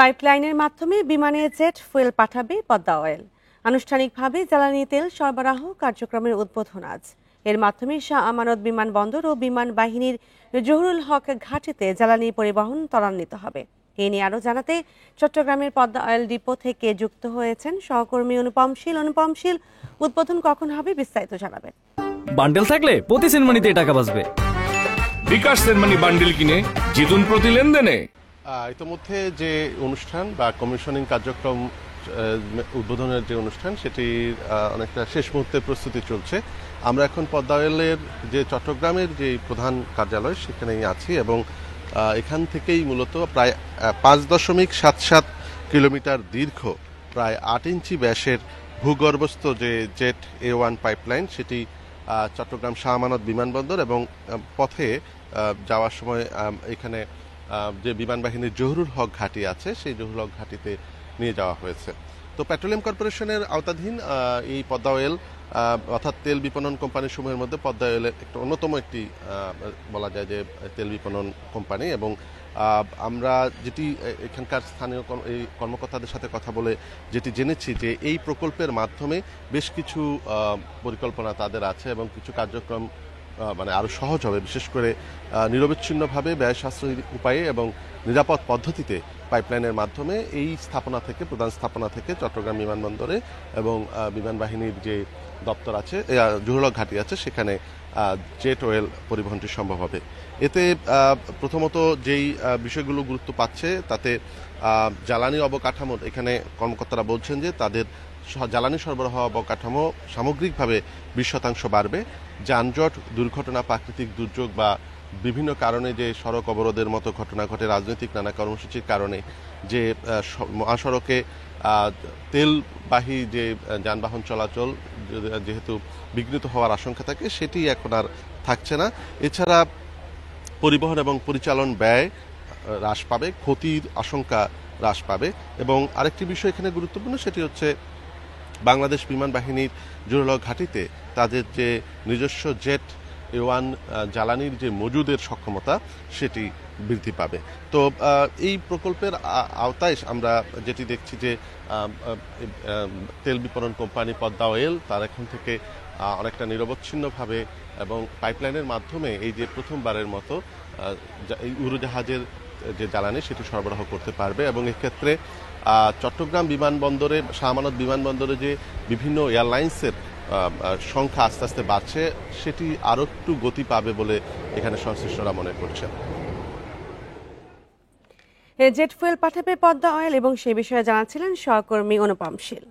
পাইপলাইনের মাধ্যমে বিমানে জেট ফুয়েল পাঠাবে পদ্মা অয়েল। আনুষ্ঠানিকভাবে জ্বালানি তেল সরবরাহ কার্যক্রমের উদ্বোধন আজ। এর মাধ্যমে শাহ আমানত বিমানবন্দর ও বিমান বাহিনীর জহুরুল হক ঘাটিতে জ্বালানি পরিবহন ত্বরান্বিত হবে। এ নিয়ে আরও জানাতে চট্টগ্রামের পদ্মা অয়েল ডিপো থেকে যুক্ত হয়েছেন সহকর্মী অনুপম শীল। উদ্বোধন কখন হবে বিস্তারিত জানাবেন। বান্ডেল থাকলে প্রতি সেনমানিতে টাকা বাঁচবে। বিকাশ সেনমানি বান্ডেল কিনে জিতুন প্রতি লেনদেনে। ইতিমধ্যে যে অনুষ্ঠান বা কমিশনিং কার্যক্রম উদ্বোধনের যে অনুষ্ঠান সেটির অনেকটা শেষ মুহূর্তে প্রস্তুতি চলছে। আমরা এখন পদ্মা অয়েলের যে চট্টগ্রামের যে প্রধান কার্যালয় সেখানেই আছি এবং এখান থেকেই মূলত প্রায় 5.77 কিলোমিটার দীর্ঘ প্রায় 8 ইঞ্চি ব্যাসের ভূগর্ভস্থ যে জেট A1 পাইপলাইন সেটি চট্টগ্রাম শাহ আমানত বিমানবন্দর এবং পথে যাওয়ার সময় এখানে যে বিমান বাহিনীর জহুরুল হক ঘাঁটি আছে সেই জহুরুল হক ঘাঁটিতে নিয়ে যাওয়া হয়েছে। তো পেট্রোলিয়াম কর্পোরেশনের আওতাধীন এই পদ্মা অয়েল অর্থাৎ তেল বিপণন কোম্পানির সমূহের মধ্যে পদ্মা অয়েলের একটা অন্যতম একটি বলা যায় যে তেল বিপণন কোম্পানি এবং আমরা যেটি এখানকার স্থানীয় এই কর্মকর্তাদের সাথে কথা বলে যেটি জেনেছি যে এই প্রকল্পের মাধ্যমে বেশ কিছু পরিকল্পনা তাদের আছে এবং কিছু কার্যক্রম মানে আরও সহজ হবে, বিশেষ করে নিরবিচ্ছিন্নভাবে ব্যয় সাশ্রয়ী উপায়ে এবং নিরাপদ পদ্ধতিতে পাইপলাইনের মাধ্যমে এই স্থাপনা থেকে প্রধান স্থাপনা থেকে চট্টগ্রাম বিমানবন্দরে এবং বিমান বাহিনীর যে দপ্তর আছে জহুরুল হক ঘাঁটি আছে সেখানে জেট অয়েল পরিবহনটি সম্ভব হবে। এতে প্রথমত যেই বিষয়গুলো গুরুত্ব পাচ্ছে তাতে জ্বালানি অবকাঠামো, এখানে কর্মকর্তারা বলছেন যে তাদের জ্বালানি সরবরাহ অবকাঠামো সামগ্রিকভাবে 20% বাড়বে। যানজট, দুর্ঘটনা, প্রাকৃতিক দুর্যোগ বা বিভিন্ন কারণে যে সড়ক অবরোধের মতো ঘটনা ঘটে, রাজনৈতিক নানা কর্মসূচির কারণে যে মহাসড়কে তেলবাহী যে যানবাহন চলাচল যেহেতু বিঘ্নিত হওয়ার আশঙ্কা থাকে সেটি এখন আর থাকছে না। এছাড়া পরিবহন এবং পরিচালন ব্যয় হ্রাস পাবে, ক্ষতির আশঙ্কা হ্রাস পাবে এবং আরেকটি বিষয় এখানে গুরুত্বপূর্ণ সেটি হচ্ছে বাংলাদেশ বিমান বাহিনীর জহুরুল হক ঘাঁটিতে তাদের যে নিজস্ব জেট A1 জ্বালানির যে মজুদের সক্ষমতা সেটি বৃদ্ধি পাবে। তো এই প্রকল্পের আওতায় আমরা যেটি দেখছি যে তেল বিপণন কোম্পানি পদ্মা অয়েল তার এখন থেকে অনেকটা নিরবচ্ছিন্নভাবে এবং পাইপলাইনের মাধ্যমে এই যে প্রথমবারের মতো এই উড়োজাহাজের যে জ্বালানি সেটি সরবরাহ করতে পারবে এবং এক্ষেত্রে চট্টগ্রাম বিমানবন্দরে শাহ আমানত বিমানবন্দরে যে বিভিন্ন এয়ারলাইন্সের সংখ্যা আস্তে আস্তে বাড়ছে সেটি আরও একটু গতি পাবে বলে এখানে সংশ্লিষ্টরা মনে করছেন। জেট ফুয়েল পাঠাবে পদ্মা অয়েল এবং সে বিষয়ে জানাচ্ছিলেন সহকর্মী অনুপম শীল।